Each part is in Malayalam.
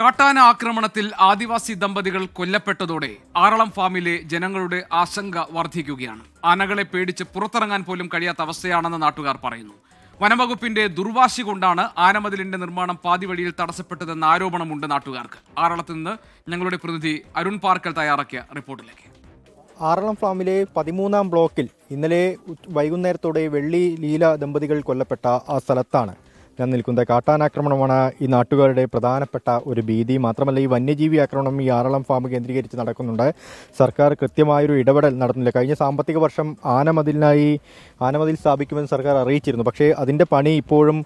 കാട്ടാന ആക്രമണത്തിൽ ആദിവാസി ദമ്പതികൾ കൊല്ലപ്പെട്ടതോടെ ആറളം ഫാമിലെ ജനങ്ങളുടെ ആശങ്ക വർദ്ധിക്കുകയാണ്. ആനകളെ പേടിച്ച് പുറത്തിറങ്ങാൻ പോലും കഴിയാത്ത അവസ്ഥയാണെന്ന് നാട്ടുകാർ പറയുന്നു. വനംവകുപ്പിന്റെ ദുർവാശി കൊണ്ടാണ് ആനമതിലിന്റെ നിർമ്മാണം പാതിവഴിയിൽ തടസ്സപ്പെട്ടതെന്ന ആരോപണമുണ്ട് നാട്ടുകാർക്ക്. ആറളത്ത് നിന്ന് ഞങ്ങളുടെ പ്രതിനിധി അരുൺ പാർക്കൽ തയ്യാറാക്കിയ റിപ്പോർട്ടിലേക്ക്. ആറളം ഫാമിലെ 13-ാം ബ്ലോക്കിൽ ഇന്നലെ വൈകുന്നേരത്തോടെ വെള്ളി ലീല ദമ്പതികൾ കൊല്ലപ്പെട്ട ആ സ്ഥലത്താണ് ഞാൻ നിൽക്കുന്നത്. കാട്ടാനാക്രമണമാണ് ഈ നാട്ടുകാരുടെ പ്രധാനപ്പെട്ട ഒരു ഭീതി. മാത്രമല്ല, ഈ വന്യജീവി ആക്രമണം ഈ ആറളം ഫാം കേന്ദ്രീകരിച്ച് നടക്കുന്നുണ്ട്. സർക്കാർ കൃത്യമായൊരു ഇടപെടൽ നടത്തുന്നില്ല. കഴിഞ്ഞ സാമ്പത്തിക വർഷം ആനമതിൽ സ്ഥാപിക്കുമെന്ന് സർക്കാർ അറിയിച്ചിരുന്നു. പക്ഷേ അതിൻ്റെ പണി ഇപ്പോഴും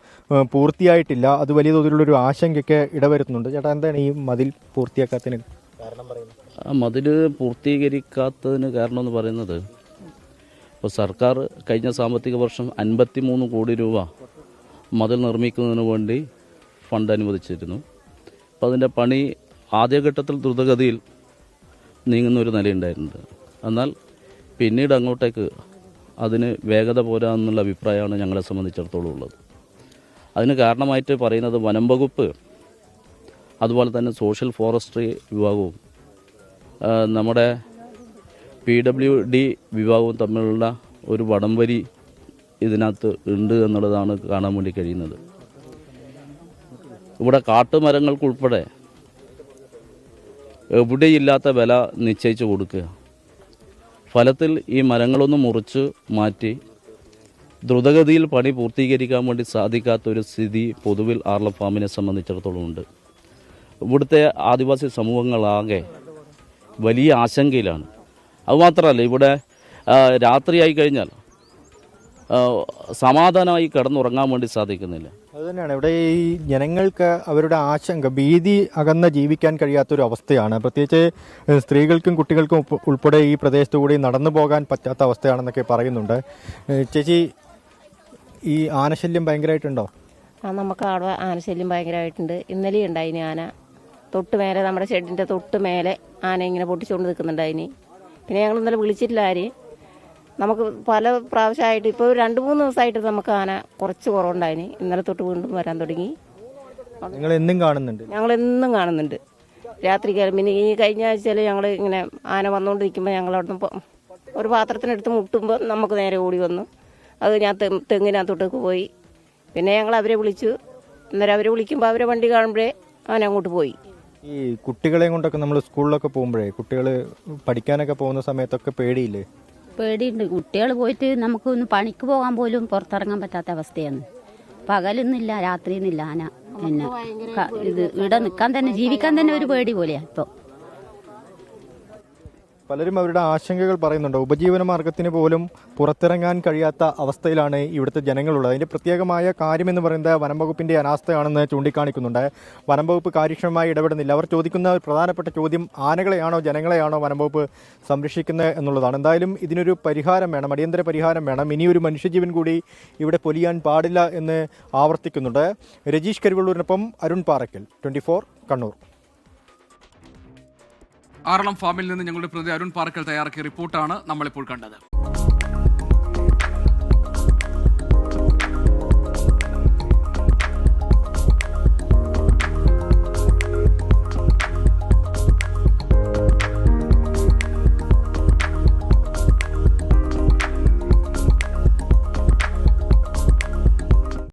പൂർത്തിയായിട്ടില്ല. അത് വലിയ തോതിലുള്ളൊരു ആശങ്കയ്ക്ക് ഇടവരുത്തുന്നുണ്ട്. ചേട്ടാ, എന്താണ് ഈ മതിൽ പൂർത്തിയാക്കാത്തതിന് കാരണം പറയുന്നത്? മതിൽ പൂർത്തീകരിക്കാത്തതിന് കാരണമെന്ന് പറയുന്നത്, ഇപ്പോൾ സർക്കാർ കഴിഞ്ഞ സാമ്പത്തിക വർഷം 53 കോടി രൂപ മതിൽ നിർമ്മിക്കുന്നതിന് വേണ്ടി ഫണ്ട് അനുവദിച്ചിരുന്നു. അപ്പോൾ അതിൻ്റെ പണി ആദ്യഘട്ടത്തിൽ ദ്രുതഗതിയിൽ നീങ്ങുന്ന ഒരു നിലയുണ്ടായിട്ടുണ്ട്. എന്നാൽ പിന്നീട് അങ്ങോട്ടേക്ക് അതിന് വേഗത പോരാ എന്നുള്ള അഭിപ്രായമാണ് ഞങ്ങളെ സംബന്ധിച്ചിടത്തോളം ഉള്ളത്. അതിന് കാരണമായിട്ട് പറയുന്നത് വനം വകുപ്പ്, അതുപോലെ തന്നെ സോഷ്യൽ ഫോറസ്ട്രി വിഭാഗവും നമ്മുടെ PWD വിഭാഗവും തമ്മിലുള്ള ഒരു വടംവലി ഇതിനകത്ത് ഉണ്ട് എന്നുള്ളതാണ് കാണാൻ വേണ്ടി കഴിയുന്നത്. ഇവിടെ കാട്ടുമരങ്ങൾക്കുൾപ്പെടെ എവിടെയില്ലാത്ത വില നിശ്ചയിച്ച് കൊടുക്കുക. ഫലത്തിൽ ഈ മരങ്ങളൊന്നും മുറിച്ച് മാറ്റി ദ്രുതഗതിയിൽ പണി പൂർത്തീകരിക്കാൻ വേണ്ടി സാധിക്കാത്തൊരു സ്ഥിതി പൊതുവിൽ ആറളം ഫാമിനെ സംബന്ധിച്ചിടത്തോളം ഉണ്ട്. ഇവിടുത്തെ ആദിവാസി സമൂഹങ്ങളാകെ വലിയ ആശങ്കയിലാണ്. അതുമാത്രമല്ല, ഇവിടെ രാത്രിയായി കഴിഞ്ഞാൽ സമാധാനമായി കിടന്നുറങ്ങാൻ വേണ്ടി സാധിക്കുന്നില്ല. അതുതന്നെയാണ് ഇവിടെ ഈ ജനങ്ങൾക്ക് അവരുടെ ആശങ്ക, ഭീതി അകന്ന് ജീവിക്കാൻ കഴിയാത്തൊരു അവസ്ഥയാണ്. പ്രത്യേകിച്ച് സ്ത്രീകൾക്കും കുട്ടികൾക്കും ഉൾപ്പെടെ ഈ പ്രദേശത്തു കൂടി നടന്നു പോകാൻ പറ്റാത്ത അവസ്ഥയാണെന്നൊക്കെ പറയുന്നുണ്ട്. ചേച്ചി, ഈ ആനശല്യം ഭയങ്കരമായിട്ടുണ്ടോ? നമുക്ക് അവിടെ ആനശല്യം ഭയങ്കരമായിട്ടുണ്ട്. ഇന്നലെ ഉണ്ടായിന് ആന. തൊട്ട് മേലെ, നമ്മുടെ ഷെഡിൻ്റെ തൊട്ട് മേലെ ആന ഇങ്ങനെ പൊട്ടിച്ചുകൊണ്ട് നിൽക്കുന്നുണ്ടായിന്. പിന്നെ ഞങ്ങൾ ഇന്നലെ വിളിച്ചിട്ടില്ല ആര്. നമുക്ക് പല പ്രാവശ്യമായിട്ട് ഇപ്പോൾ 2-3 ദിവസമായിട്ട് നമുക്ക് ആന കുറച്ച് കുറവുണ്ടായിന്. ഇന്നലെ തൊട്ട് വീണ്ടും വരാൻ തുടങ്ങി. നിങ്ങൾ എന്നും കാണുന്നുണ്ട്? ഞങ്ങളെന്നും കാണുന്നുണ്ട്. രാത്രിക്കാലം. പിന്നെ ഈ കഴിഞ്ഞ ആഴ്ചയിൽ ഞങ്ങൾ ഇങ്ങനെ ആന വന്നുകൊണ്ട് നിൽക്കുമ്പോൾ ഞങ്ങൾ അവിടുന്ന് ഒരു പാത്രത്തിനെടുത്ത് മുട്ടുമ്പോൾ നമുക്ക് നേരെ ഓടി വന്നു. അത് ഞാൻ തെങ്ങിനകത്തോട്ടേക്ക് പോയി. പിന്നെ ഞങ്ങൾ അവരെ വിളിച്ചു. അന്നേരം അവരെ വിളിക്കുമ്പോൾ അവരെ വണ്ടി കാണുമ്പോഴേ ആന അങ്ങോട്ട് പോയി. ഈ കുട്ടികളെയും കൊണ്ടൊക്കെ നമ്മൾ സ്കൂളിലൊക്കെ പോകുമ്പോഴേ, കുട്ടികൾ പഠിക്കാനൊക്കെ പോകുന്ന സമയത്തൊക്കെ പേടിയില്ലേ? പേടിയുണ്ട്. കുട്ടികൾ പോയിട്ട് നമുക്കൊന്ന് പണിക്ക് പോകാൻ പോലും പുറത്തിറങ്ങാൻ പറ്റാത്ത അവസ്ഥയാണ്. പകലൊന്നുമില്ല, രാത്രിയൊന്നുമില്ല. ആന പിന്നെ ഇത് ഇവിടെ നിൽക്കാൻ തന്നെ, ജീവിക്കാൻ തന്നെ ഒരു പേടി പോലെയാണ് ഇപ്പോൾ. പലരും അവരുടെ ആശങ്കകൾ പറയുന്നുണ്ട്. ഉപജീവന മാർഗത്തിന് പോലും പുറത്തിറങ്ങാൻ കഴിയാത്ത അവസ്ഥയിലാണ് ഇവിടുത്തെ ജനങ്ങളുള്ളത്. അതിൻ്റെ പ്രത്യേകമായ കാര്യമെന്ന് പറയുന്നത് വനം വകുപ്പിൻ്റെ അനാസ്ഥയാണെന്ന് ചൂണ്ടിക്കാണിക്കുന്നുണ്ട്. വനം വകുപ്പ് കാര്യക്ഷമമായി ഇടപെടുന്നില്ല. അവർ ചോദിക്കുന്ന പ്രധാനപ്പെട്ട ചോദ്യം ആനകളെയാണോ ജനങ്ങളെയാണോ വനം വകുപ്പ് സംരക്ഷിക്കുന്നത് എന്നുള്ളതാണ്. എന്തായാലും ഇതിനൊരു പരിഹാരം വേണം, അടിയന്തര പരിഹാരം വേണം. ഇനിയൊരു മനുഷ്യജീവൻ കൂടി ഇവിടെ പൊലിയാൻ പാടില്ല എന്ന് ആവർത്തിക്കുന്നുണ്ട്. രജീഷ് കരുവള്ളൂരിനൊപ്പം അരുൺ പാറയ്ക്കൽ, 24 കണ്ണൂർ. ആറളം ഫാമിൽ നിന്ന് ഞങ്ങളുടെ പ്രതിനിധി അരുൺ പാർക്കൽ തയ്യാറാക്കിയ റിപ്പോർട്ടാണ് നമ്മളിപ്പോൾ കണ്ടത്.